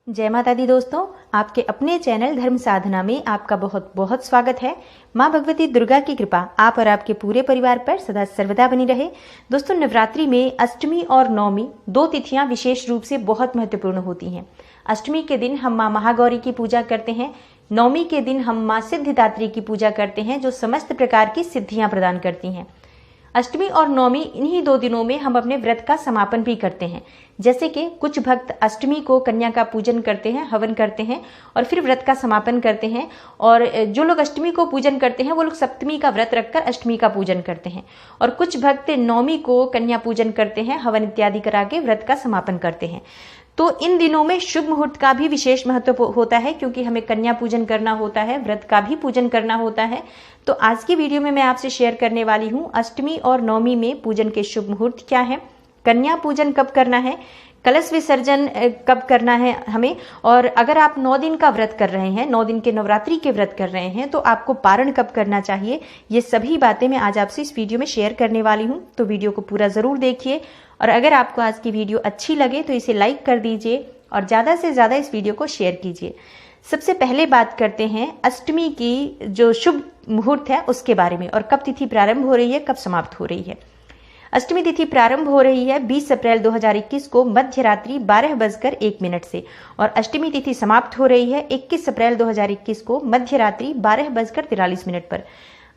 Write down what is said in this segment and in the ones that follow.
जय माता दी दोस्तों, आपके अपने चैनल धर्म साधना में आपका बहुत बहुत स्वागत है। माँ भगवती दुर्गा की कृपा आप और आपके पूरे परिवार पर सदा सर्वदा बनी रहे। दोस्तों, नवरात्रि में अष्टमी और नवमी दो तिथियां विशेष रूप से बहुत महत्वपूर्ण होती हैं। अष्टमी के दिन हम माँ महागौरी की पूजा करते हैं। नवमी के दिन हम माँ सिद्धिदात्री की पूजा करते हैं, जो समस्त प्रकार की सिद्धियां प्रदान करती हैं। अष्टमी और नवमी इन्हीं दो दिनों में हम अपने व्रत का समापन भी करते हैं। जैसे कि कुछ भक्त अष्टमी को कन्या का पूजन करते हैं, हवन करते हैं और फिर व्रत का समापन करते हैं। और जो लोग अष्टमी को पूजन करते हैं वो लोग सप्तमी का व्रत रखकर अष्टमी का पूजन करते हैं। और कुछ भक्त नवमी को कन्या पूजन करते हैं, हवन इत्यादि करा के व्रत का समापन करते हैं। तो इन दिनों में शुभ मुहूर्त का भी विशेष महत्व होता है, क्योंकि हमें कन्या पूजन करना होता है, व्रत का भी पूजन करना होता है। तो आज की वीडियो में मैं आपसे शेयर करने वाली हूँ अष्टमी और नवमी में पूजन के शुभ मुहूर्त क्या है, कन्या पूजन कब करना है, कलश विसर्जन कब करना है हमें। और अगर आप 9 दिन का व्रत कर रहे हैं, 9 दिन के नवरात्रि के व्रत कर रहे हैं, तो आपको पारण कब करना चाहिए, ये सभी बातें मैं आज आपसे इस वीडियो में शेयर करने वाली हूँ। तो वीडियो को पूरा जरूर देखिए और अगर आपको आज की वीडियो अच्छी लगे तो इसे लाइक कर दीजिए और ज़्यादा से ज़्यादा इस वीडियो को शेयर कीजिए। सबसे पहले बात करते हैं अष्टमी की जो शुभ मुहूर्त है उसके बारे में, और कब तिथि प्रारंभ हो रही है, कब समाप्त हो रही है। अष्टमी तिथि प्रारंभ हो रही है 20 अप्रैल 2021 को मध्य रात्रि 12:01 से और अष्टमी तिथि समाप्त हो रही है 21 अप्रैल 2021 को मध्य रात्रि 12:43 पर।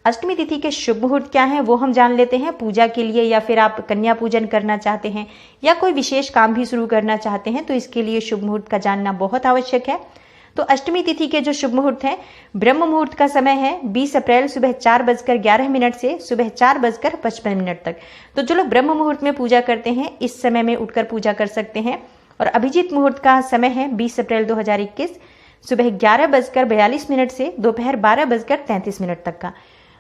अष्टमी तिथि के शुभ मुहूर्त क्या है वो हम जान लेते हैं। पूजा के लिए या फिर आप कन्या पूजन करना चाहते हैं या कोई विशेष काम भी शुरू करना चाहते हैं तो इसके लिए शुभ मुहूर्त का जानना बहुत आवश्यक है। तो अष्टमी तिथि के जो शुभ मुहूर्त है, ब्रह्म मुहूर्त का समय है 20 अप्रैल सुबह 4:11 से सुबह 4:55 तक। तो जो लोग ब्रह्म मुहूर्त में पूजा करते हैं इस समय में उठकर पूजा कर सकते हैं। और अभिजीत मुहूर्त का समय है 20 अप्रैल 2021 सुबह 11:42 से दोपहर 12:33 तक का।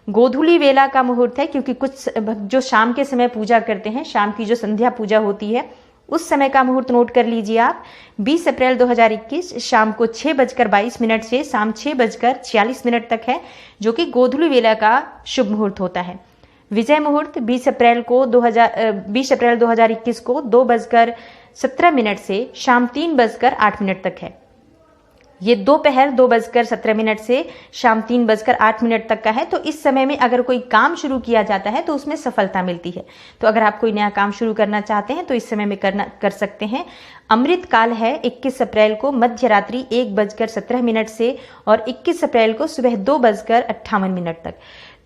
गोधूली वेला का मुहूर्त है, क्योंकि कुछ जो शाम के समय पूजा करते हैं, शाम की जो संध्या पूजा होती है उस समय का मुहूर्त नोट कर लीजिए आप। 20 अप्रैल 2021 शाम को 6:22 से शाम 6:46 तक है, जो कि गोधूली वेला का शुभ मुहूर्त होता है। विजय मुहूर्त 20 अप्रैल 2021 को 2:17 से शाम 3:08 तक है। ये दोपहर 2:17 से शाम 3:08 तक का है। तो इस समय में अगर कोई काम शुरू किया जाता है तो उसमें सफलता मिलती है। तो अगर आप कोई नया काम शुरू करना चाहते हैं तो इस समय में कर सकते हैं। अमृत काल है 21 अप्रैल को मध्य रात्रि 1:17 से और 21 अप्रैल को सुबह 2:58 तक।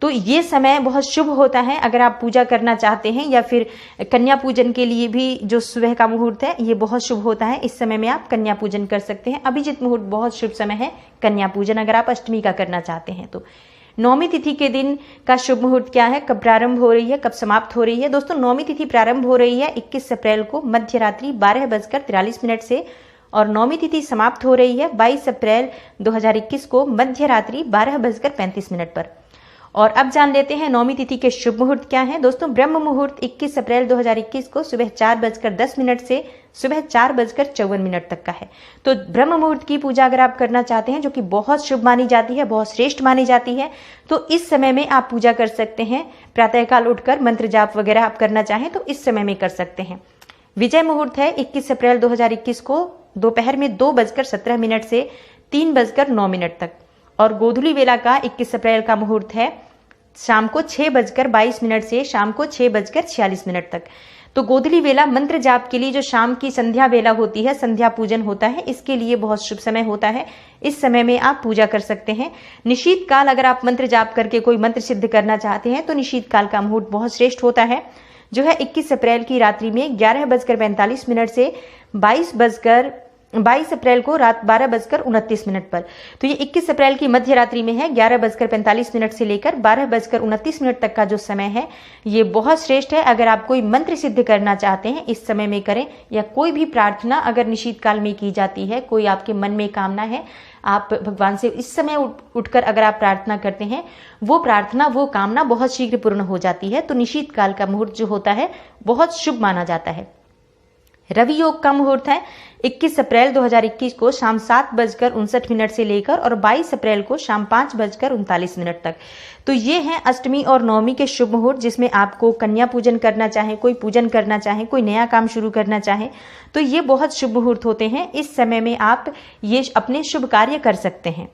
तो ये समय बहुत शुभ होता है अगर आप पूजा करना चाहते हैं या फिर कन्या पूजन के लिए भी जो सुबह का मुहूर्त है ये बहुत शुभ होता है। इस समय में आप कन्या पूजन कर सकते हैं। अभिजीत मुहूर्त बहुत शुभ समय है कन्या पूजन अगर आप अष्टमी का करना चाहते हैं तो। नवमी तिथि के दिन का शुभ मुहूर्त क्या है, कब प्रारंभ हो रही है, कब समाप्त हो रही है। दोस्तों, नवमी तिथि प्रारंभ हो रही है 21 अप्रैल को मध्य रात्रि 12:43 से और नवमी तिथि समाप्त हो रही है 22 अप्रैल 2021 को मध्य रात्रि 12:35 पर। और अब जान लेते हैं नवमी तिथि के शुभ मुहूर्त क्या है। दोस्तों, ब्रह्म मुहूर्त 21 अप्रैल 2021 को सुबह 4:10 से सुबह 4:54 तक का है। तो ब्रह्म मुहूर्त की पूजा अगर आप करना चाहते हैं, जो कि बहुत शुभ मानी जाती है, बहुत श्रेष्ठ मानी जाती है, तो इस समय में आप पूजा कर सकते हैं। प्रातःकाल उठकर मंत्र जाप वगैरह आप करना चाहें तो इस समय में कर सकते हैं। विजय मुहूर्त है 21 अप्रैल 2021 को दोपहर में 2:17 से 3:09 तक और गोधूली वेला का 21 अप्रैल का मुहूर्त है शाम को 6:22 से शाम को 6:46 तक। तो गोधूली वेला मंत्र जाप के लिए जो शाम की संध्या वेला होती है, संध्या पूजन होता है, इसके लिए बहुत शुभ समय होता है। इस समय में आप पूजा कर सकते हैं। निशीत काल अगर आप मंत्र जाप करके कोई मंत्र सिद्ध करना चाहते हैं तो निशीत काल का मुहूर्त बहुत श्रेष्ठ होता है, जो है 21 अप्रैल की रात्रि में 11:45 से 22 अप्रैल को रात 12:29 पर। तो ये 21 अप्रैल की मध्य रात्रि में है। 11:45 से लेकर 12:29 तक का जो समय है ये बहुत श्रेष्ठ है। अगर आप कोई मंत्र सिद्ध करना चाहते हैं इस समय में करें, या कोई भी प्रार्थना अगर निशीत काल में की जाती है, कोई आपके मन में कामना है, आप भगवान से इस समय उठकर अगर आप प्रार्थना करते हैं, वो प्रार्थना वो कामना बहुत शीघ्र पूर्ण हो जाती है। तो निशीत काल का मुहूर्त जो होता है बहुत शुभ माना जाता है। रवि योग का मुहूर्त है 21 अप्रैल 2021 को शाम 7:59 से लेकर और 22 अप्रैल को शाम 5:39 तक। तो ये हैं अष्टमी और नवमी के शुभ मुहूर्त, जिसमें आपको कन्या पूजन करना चाहे, कोई पूजन करना चाहे, कोई नया काम शुरू करना चाहे, तो ये बहुत शुभ मुहूर्त होते हैं। इस समय में आप ये अपने शुभ कार्य कर सकते हैं।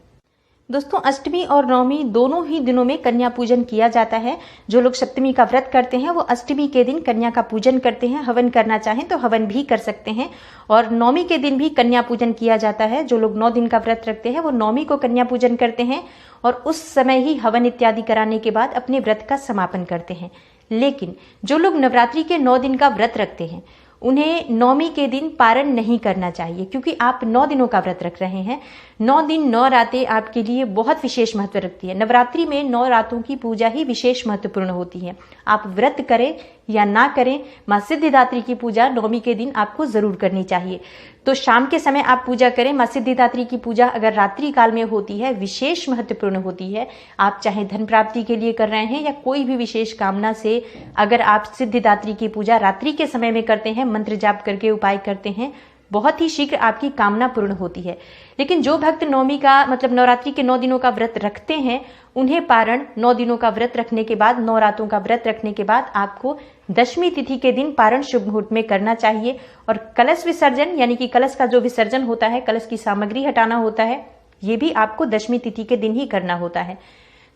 दोस्तों, अष्टमी और नवमी दोनों ही दिनों में कन्या पूजन किया जाता है। जो लोग सप्तमी का व्रत करते हैं वो अष्टमी के दिन कन्या का पूजन करते हैं। हवन करना चाहें तो हवन भी कर सकते हैं और नवमी के दिन भी कन्या पूजन किया जाता है। जो लोग 9 दिन का व्रत रखते हैं वो नवमी को कन्या पूजन करते हैं और उस समय ही हवन इत्यादि कराने के बाद अपने व्रत का समापन करते हैं। लेकिन जो लोग नवरात्रि के 9 दिन का व्रत रखते हैं उन्हें नवमी के दिन पारण नहीं करना चाहिए, क्योंकि आप 9 दिनों का व्रत रख रहे हैं। 9 दिन 9 रातें आपके लिए बहुत विशेष महत्व रखती है। नवरात्रि में 9 रातों की पूजा ही विशेष महत्वपूर्ण होती है। आप व्रत करें या ना करें, माँ सिद्धिदात्री की पूजा नवमी के दिन आपको जरूर करनी चाहिए। तो शाम के समय आप पूजा करें। माँ सिद्धिदात्री की पूजा अगर रात्रि काल में होती है विशेष महत्वपूर्ण होती है। आप चाहे धन प्राप्ति के लिए कर रहे हैं या कोई भी विशेष कामना से अगर आप सिद्धिदात्री की पूजा रात्रि के समय में करते हैं, मंत्र जाप करके उपाय करते हैं, बहुत ही शीघ्र आपकी कामना पूर्ण होती है। लेकिन जो भक्त नवमी का मतलब नवरात्रि के 9 दिनों का व्रत रखते हैं उन्हें पारण 9 दिनों का व्रत रखने के बाद, 9 रातों का व्रत रखने के बाद आपको दशमी तिथि के दिन पारण शुभ मुहूर्त में करना चाहिए। और कलश विसर्जन यानी कि कलश का जो विसर्जन होता है, कलश की सामग्री हटाना होता है, ये भी आपको दशमी तिथि के दिन ही करना होता है।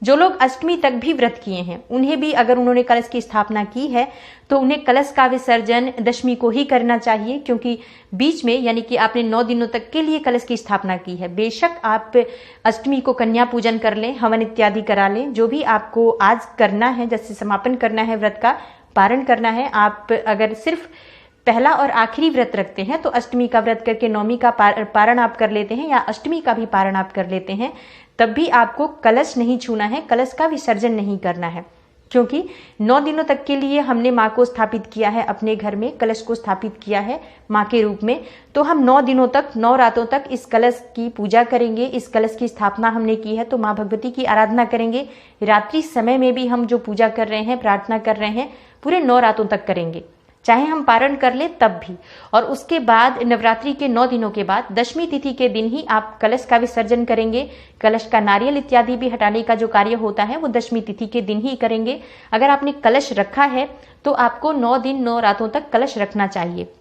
जो लोग अष्टमी तक भी व्रत किए हैं उन्हें भी अगर उन्होंने कलश की स्थापना की है तो उन्हें कलश का विसर्जन दशमी को ही करना चाहिए, क्योंकि बीच में यानी कि आपने 9 दिनों तक के लिए कलश की स्थापना की है। बेशक आप अष्टमी को कन्या पूजन कर लें, हवन इत्यादि करा लें, जो भी आपको आज करना है, जैसे समापन करना है, व्रत का पारण करना है। आप अगर सिर्फ पहला और आखिरी व्रत रखते हैं तो अष्टमी का व्रत करके नवमी का पारण आप कर लेते हैं या अष्टमी का भी पारण आप कर लेते हैं, तब भी आपको कलश नहीं छूना है, कलश का विसर्जन नहीं करना है, क्योंकि 9 दिनों तक के लिए हमने माँ को स्थापित किया है, अपने घर में कलश को स्थापित किया है माँ के रूप में। तो हम 9 दिनों तक, 9 रातों तक इस कलश की पूजा करेंगे। इस कलश की स्थापना हमने की है तो माँ भगवती की आराधना करेंगे। रात्रि समय में भी हम जो पूजा कर रहे हैं, प्रार्थना कर रहे हैं, पूरे 9 रातों तक करेंगे, चाहे हम पारण कर ले तब भी। और उसके बाद नवरात्रि के 9 दिनों के बाद दशमी तिथि के दिन ही आप कलश का विसर्जन करेंगे। कलश का नारियल इत्यादि भी हटाने का जो कार्य होता है वो दशमी तिथि के दिन ही करेंगे। अगर आपने कलश रखा है तो आपको 9 दिन 9 रातों तक कलश रखना चाहिए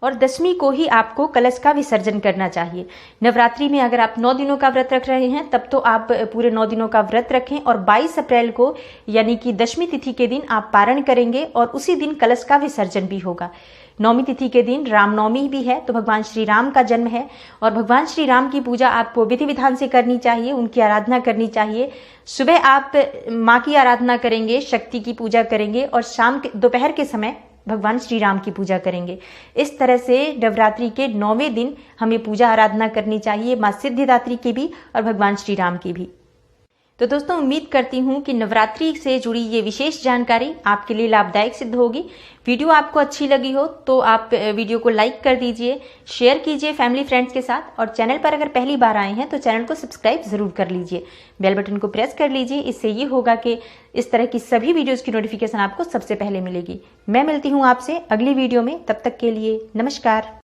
और दशमी को ही आपको कलश का विसर्जन करना चाहिए। नवरात्रि में अगर आप 9 दिनों का व्रत रख रहे हैं तब तो आप पूरे 9 दिनों का व्रत रखें और 22 अप्रैल को यानी कि दशमी तिथि के दिन आप पारण करेंगे और उसी दिन कलश का विसर्जन भी होगा। नवमी तिथि के दिन रामनवमी भी है, तो भगवान श्री राम का जन्म है और भगवान श्री राम की पूजा आपको विधि विधान से करनी चाहिए, उनकी आराधना करनी चाहिए। सुबह आप माँ की आराधना करेंगे, शक्ति की पूजा करेंगे और शाम के दोपहर के समय भगवान श्री राम की पूजा करेंगे। इस तरह से नवरात्रि के 9वें दिन हमें पूजा आराधना करनी चाहिए, माँ सिद्धिदात्री की भी और भगवान श्री राम की भी। तो दोस्तों, उम्मीद करती हूँ कि नवरात्रि से जुड़ी ये विशेष जानकारी आपके लिए लाभदायक सिद्ध होगी। वीडियो आपको अच्छी लगी हो तो आप वीडियो को लाइक कर दीजिए, शेयर कीजिए फैमिली फ्रेंड्स के साथ और चैनल पर अगर पहली बार आए हैं तो चैनल को सब्सक्राइब जरूर कर लीजिए। बेल बटन को प्रेस कर लीजिए, इससे ये होगा कि इस तरह की सभी वीडियोज़ की नोटिफिकेशन आपको सबसे पहले मिलेगी। मैं मिलती हूँ आपसे अगली वीडियो में, तब तक के लिए नमस्कार।